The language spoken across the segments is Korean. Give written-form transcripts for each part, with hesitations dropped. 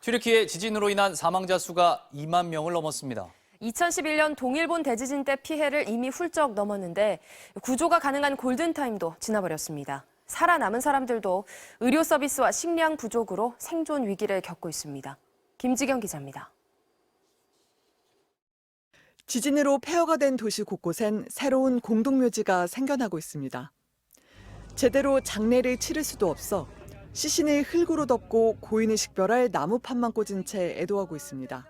튀르키예 지진으로 인한 사망자 수가 2만 명을 넘었습니다. 2011년 동일본 대지진 때 피해를 이미 훌쩍 넘었는데 구조가 가능한 골든타임도 지나버렸습니다. 살아남은 사람들도 의료 서비스와 식량 부족으로 생존 위기를 겪고 있습니다. 김지경 기자입니다. 지진으로 폐허가 된 도시 곳곳엔 새로운 공동묘지가 생겨나고 있습니다. 제대로 장례를 치를 수도 없어 시신을 흙으로 덮고 고인을 식별할 나무판만 꽂은 채 애도하고 있습니다.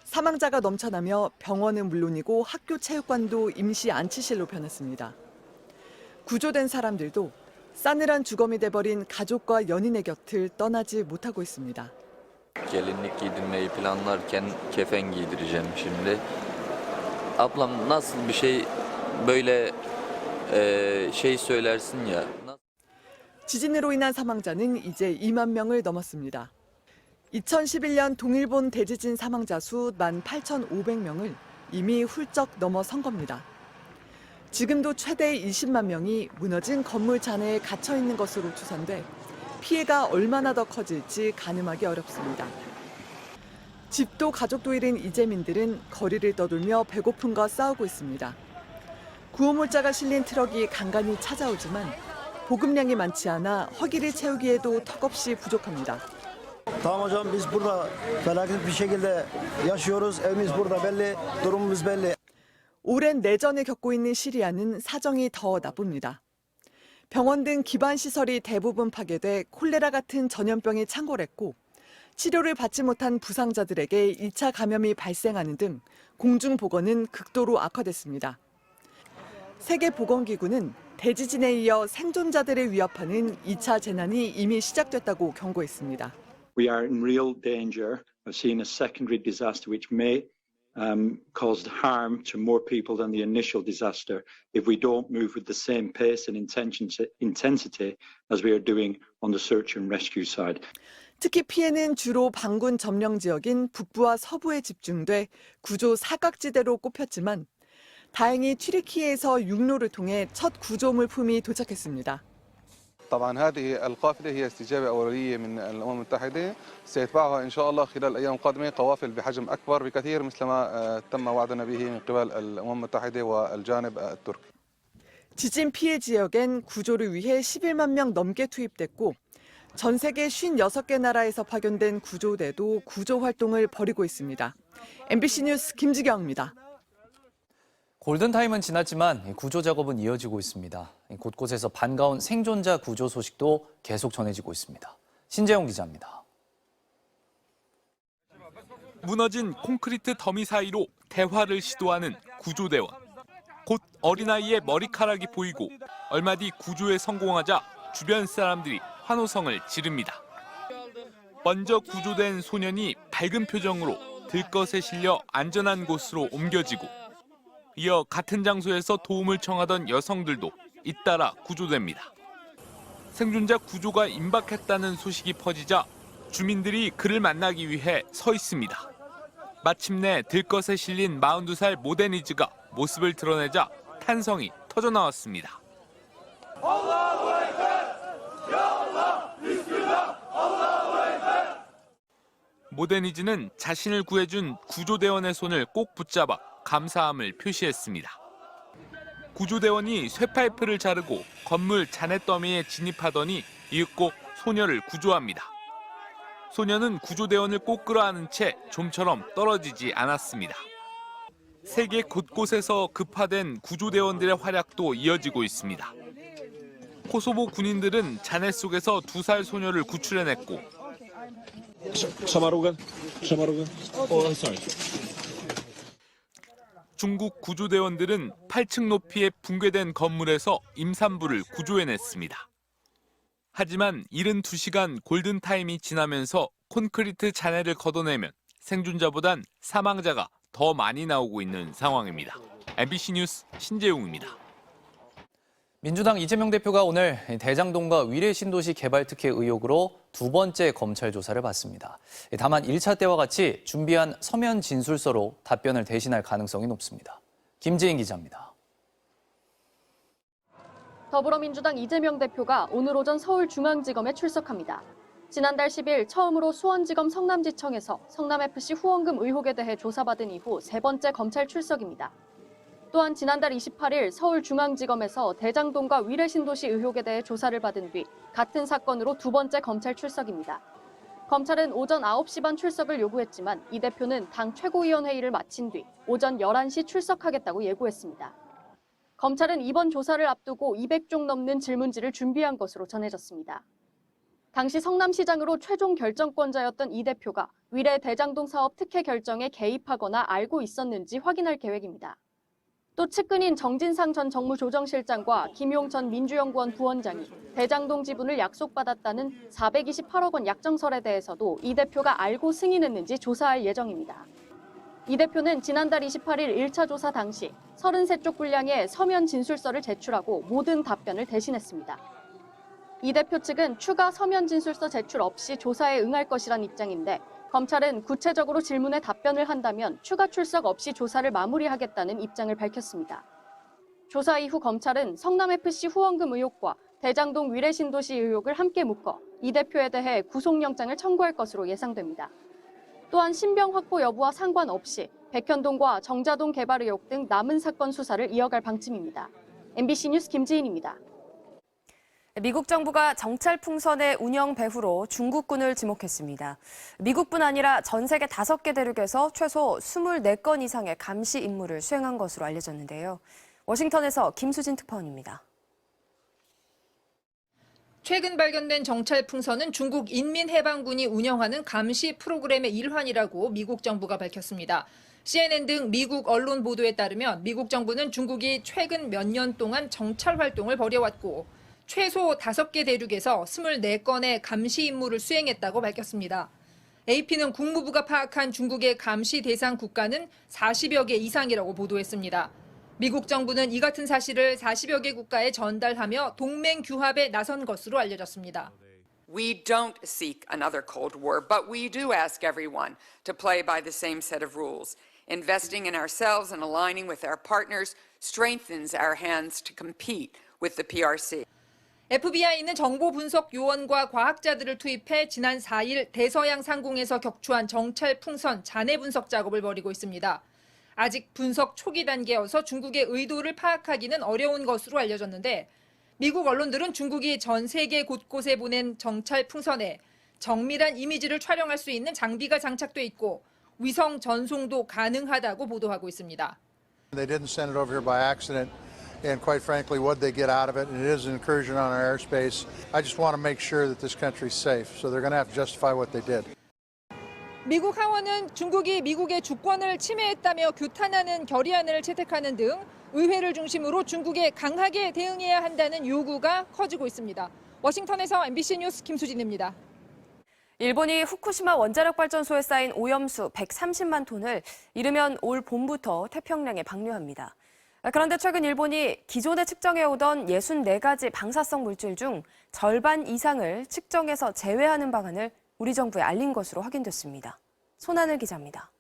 사망자가 넘쳐나며 병원은 물론이고 학교 체육관도 임시 안치실로 변했습니다. 구조된 사람들도 싸늘한 주검이 돼버린 가족과 연인의 곁을 떠나지 못하고 있습니다. Gelinlik giydirmeyi planlarken kefen giydireceğim şimdi. Ablam nasıl bir şey böyle şey söylersin ya. 지진으로 인한 사망자는 이제 2만 명을 넘었습니다. 2011년 동일본 대지진 사망자 수 18,500명을 이미 훌쩍 넘어선 겁니다. 지금도 최대 20만 명이 무너진 건물 잔해에 갇혀 있는 것으로 추산돼 피해가 얼마나 더 커질지 가늠하기 어렵습니다. 집도 가족도 잃은 이재민들은 거리를 떠돌며 배고픔과 싸우고 있습니다. 구호물자가 실린 트럭이 간간히 찾아오지만 보급량이 많지 않아 허기를 채우기에도 턱없이 부족합니다. Tamam hocam biz burada felaket bir şekilde yaşıyoruz. Evimiz burada belli, durumumuz belli. 오랜 내전을 겪고 있는 시리아는 사정이 더 나쁩니다. 병원 등 기반 시설이 대부분 파괴돼 콜레라 같은 전염병이 창궐했고 치료를 받지 못한 부상자들에게 2차 감염이 발생하는 등 공중보건은 극도로 악화됐습니다. 세계보건기구는 대지진에 이어 생존자들을 위협하는 2차 재난이 이미 시작됐다고 경고했습니다. We are in real danger of seeing a secondary disaster which may cause harm to more people than the initial disaster if we don't move with the same pace and intensity as we are doing on the search and rescue side. 특히 피해는 주로 반군 점령 지역인 북부와 서부에 집중돼 구조 사각지대로 꼽혔지만 다행히 튀르키예에서 육로를 통해 첫 구조물품이 도착했습니다. طبعا هذه القافلة هي استجابة أولية من الأمم المتحدة سيتبعها إن شاء الله خلال الأيام القادمة قوافل بحجم أكبر بكثير مثل ما تم وعدنا به من قبل الأمم المتحدة والجانب التركي. 지진 피해 지역엔 구조를 위해 11만 명 넘게 투입됐고 전 세계 56개 나라에서 파견된 구조대도 구조 활동을 벌이고 있습니다. MBC 뉴스 김지경입니다. 골든타임은 지났지만 구조 작업은 이어지고 있습니다. 곳곳에서 반가운 생존자 구조 소식도 계속 전해지고 있습니다. 신재용 기자입니다. 무너진 콘크리트 더미 사이로 대화를 시도하는 구조대원. 곧 어린아이의 머리카락이 보이고 얼마 뒤 구조에 성공하자 주변 사람들이 환호성을 지릅니다. 먼저 구조된 소년이 밝은 표정으로 들것에 실려 안전한 곳으로 옮겨지고 이어 같은 장소에서 도움을 청하던 여성들도 잇따라 구조됩니다. 생존자 구조가 임박했다는 소식이 퍼지자 주민들이 그를 만나기 위해 서 있습니다. 마침내 들것에 실린 42살 모데니즈가 모습을 드러내자 탄성이 터져나왔습니다. 모데니즈는 자신을 구해준 구조대원의 손을 꼭 붙잡아 감사함을 표시했습니다. 구조대원이 쇠파이프를 자르고 건물 잔해더미에 진입하더니 이윽고 소녀를 구조합니다. 소녀는 구조대원을 꼭 끌어안은 채 좀처럼 떨어지지 않았습니다. 세계 곳곳에서 급파된 구조대원들의 활약도 이어지고 있습니다. 코소보 군인들은 잔해 속에서 2살 소녀를 구출해냈고 중국 구조대원들은 8층 높이의 붕괴된 건물에서 임산부를 구조해냈습니다. 하지만 72시간 골든타임이 지나면서 콘크리트 잔해를 걷어내면 생존자보단 사망자가 더 많이 나오고 있는 상황입니다. MBC 뉴스 신재용입니다. 민주당 이재명 대표가 오늘 대장동과 위례 신도시 개발 특혜 의혹으로 2번째 검찰 조사를 받습니다. 다만 1차 때와 같이 준비한 서면 진술서로 답변을 대신할 가능성이 높습니다. 김지인 기자입니다. 더불어민주당 이재명 대표가 오늘 오전 서울중앙지검에 출석합니다. 지난달 10일 처음으로 수원지검 성남지청에서 성남FC 후원금 의혹에 대해 조사받은 이후 세 번째 검찰 출석입니다. 또한 지난달 28일 서울중앙지검에서 대장동과 위례신도시 의혹에 대해 조사를 받은 뒤 같은 사건으로 두 번째 검찰 출석입니다. 검찰은 오전 9시 반 출석을 요구했지만 이 대표는 당 최고위원회의를 마친 뒤 오전 11시 출석하겠다고 예고했습니다. 검찰은 이번 조사를 앞두고 200종 넘는 질문지를 준비한 것으로 전해졌습니다. 당시 성남시장으로 최종 결정권자였던 이 대표가 위례 대장동 사업 특혜 결정에 개입하거나 알고 있었는지 확인할 계획입니다. 또 측근인 정진상 전 정무조정실장과 김용 전 민주연구원 부원장이 대장동 지분을 약속받았다는 428억 원 약정설에 대해서도 이 대표가 알고 승인했는지 조사할 예정입니다. 이 대표는 지난달 28일 1차 조사 당시 33쪽 분량의 서면 진술서를 제출하고 모든 답변을 대신했습니다. 이 대표 측은 추가 서면 진술서 제출 없이 조사에 응할 것이란 입장인데 검찰은 구체적으로 질문에 답변을 한다면 추가 출석 없이 조사를 마무리하겠다는 입장을 밝혔습니다. 조사 이후 검찰은 성남FC 후원금 의혹과 대장동 위례신도시 의혹을 함께 묶어 이 대표에 대해 구속영장을 청구할 것으로 예상됩니다. 또한 신병 확보 여부와 상관없이 백현동과 정자동 개발 의혹 등 남은 사건 수사를 이어갈 방침입니다. MBC 뉴스 김지인입니다. 미국 정부가 정찰풍선의 운영 배후로 중국군을 지목했습니다. 미국뿐 아니라 전 세계 5개 대륙에서 최소 24건 이상의 감시 임무를 수행한 것으로 알려졌는데요. 워싱턴에서 김수진 특파원입니다. 최근 발견된 정찰풍선은 중국 인민해방군이 운영하는 감시 프로그램의 일환이라고 미국 정부가 밝혔습니다. CNN 등 미국 언론 보도에 따르면 미국 정부는 중국이 최근 몇 년 동안 정찰 활동을 벌여왔고 최소 5개 대륙에서 24건의 감시 임무를 수행했다고 밝혔습니다. AP는 국무부가 파악한 중국의 감시 대상 국가는 40여 개 이상이라고 보도했습니다. 미국 정부는 이 같은 사실을 40여 개 국가에 전달하며 동맹 규합에 나선 것으로 알려졌습니다. We don't seek another Cold War, but we do ask everyone to play by the same set of rules. Investing in ourselves and aligning with our partners strengthens our hands to compete with the PRC. FBI는 정보 분석 요원과 과학자들을 투입해 지난 4일 대서양 상공에서 격추한 정찰 풍선 잔해 분석 작업을 벌이고 있습니다. 아직 분석 초기 단계여서 중국의 의도를 파악하기는 어려운 것으로 알려졌는데 미국 언론들은 중국이 전 세계 곳곳에 보낸 정찰 풍선에 정밀한 이미지를 촬영할 수 있는 장비가 장착돼 있고 위성 전송도 가능하다고 보도하고 있습니다. They didn't send it over here by accident. And quite frankly, what they get out of it, and it is an incursion on our airspace. I just want to make sure that this country's safe. So they're going to have to justify what they did. 미국 하원은 중국이 미국의 주권을 침해했다며 규탄하는 결의안을 채택하는 등 의회를 중심으로 중국에 강하게 대응해야 한다는 요구가 커지고 있습니다. 워싱턴에서 MBC 뉴스 김수진입니다. 일본이 후쿠시마 원자력발전소에 쌓인 오염수 130만 톤을 이르면 올 봄부터 태평양에 방류합니다. 그런데 최근 일본이 기존에 측정해오던 64가지 방사성 물질 중 절반 이상을 측정해서 제외하는 방안을 우리 정부에 알린 것으로 확인됐습니다. 손하늘 기자입니다.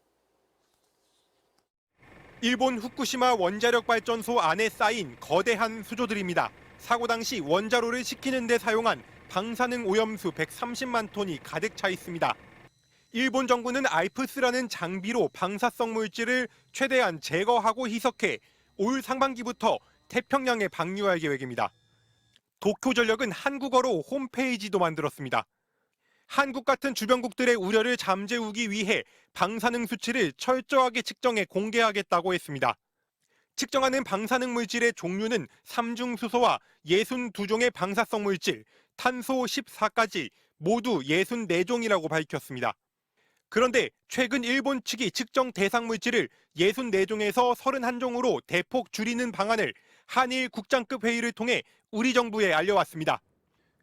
일본 후쿠시마 원자력발전소 안에 쌓인 거대한 수조들입니다. 사고 당시 원자로를 식히는 데 사용한 방사능 오염수 130만 톤이 가득 차 있습니다. 일본 정부는 알프스라는 장비로 방사성 물질을 최대한 제거하고 희석해 올 상반기부터 태평양에 방류할 계획입니다. 도쿄전력은 한국어로 홈페이지도 만들었습니다. 한국 같은 주변국들의 우려를 잠재우기 위해 방사능 수치를 철저하게 측정해 공개하겠다고 했습니다. 측정하는 방사능 물질의 종류는 삼중수소와 62종의 방사성 물질, 탄소 14까지 모두 64종이라고 밝혔습니다. 그런데 최근 일본 측이 측정 대상 물질을 64종에서 31종으로 대폭 줄이는 방안을 한일 국장급 회의를 통해 우리 정부에 알려왔습니다.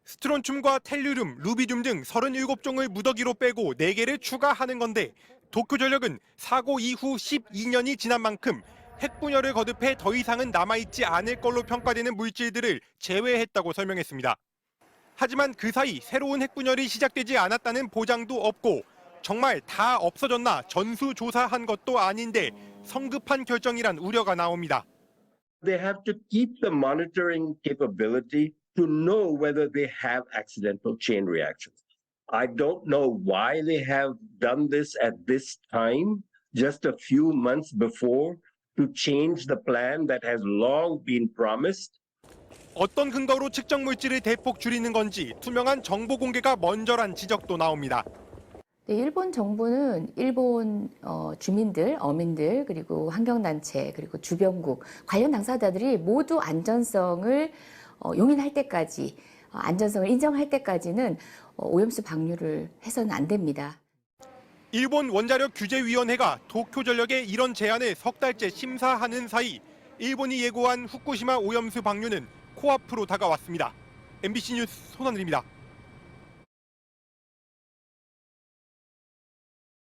스트론튬과 텔루륨, 루비듐 등 37종을 무더기로 빼고 4개를 추가하는 건데 도쿄전력은 사고 이후 12년이 지난 만큼 핵분열을 거듭해 더 이상은 남아있지 않을 걸로 평가되는 물질들을 제외했다고 설명했습니다. 하지만 그 사이 새로운 핵분열이 시작되지 않았다는 보장도 없고 정말 다 없어졌나 전수조사한 것도 아닌데 성급한 결정이란 우려가 나옵니다. They have to keep the monitoring capability to know whether they have accidental chain reactions. I don't know why they have done this at this time, just a few months before, to change the plan that has long been promised. 어떤 근거로 측정 물질을 대폭 줄이는 건지 투명한 정보 공개가 먼저란 지적도 나옵니다. 네, 일본 정부는 일본 주민들, 어민들, 그리고 환경단체, 그리고 주변국, 관련 당사자들이 모두 안전성을 용인할 때까지, 안전성을 인정할 때까지는 오염수 방류를 해서는 안 됩니다. 일본 원자력 규제위원회가 도쿄전력의 이런 제안을 석 달째 심사하는 사이 일본이 예고한 후쿠시마 오염수 방류는 코앞으로 다가왔습니다. MBC 뉴스 손하늘입니다.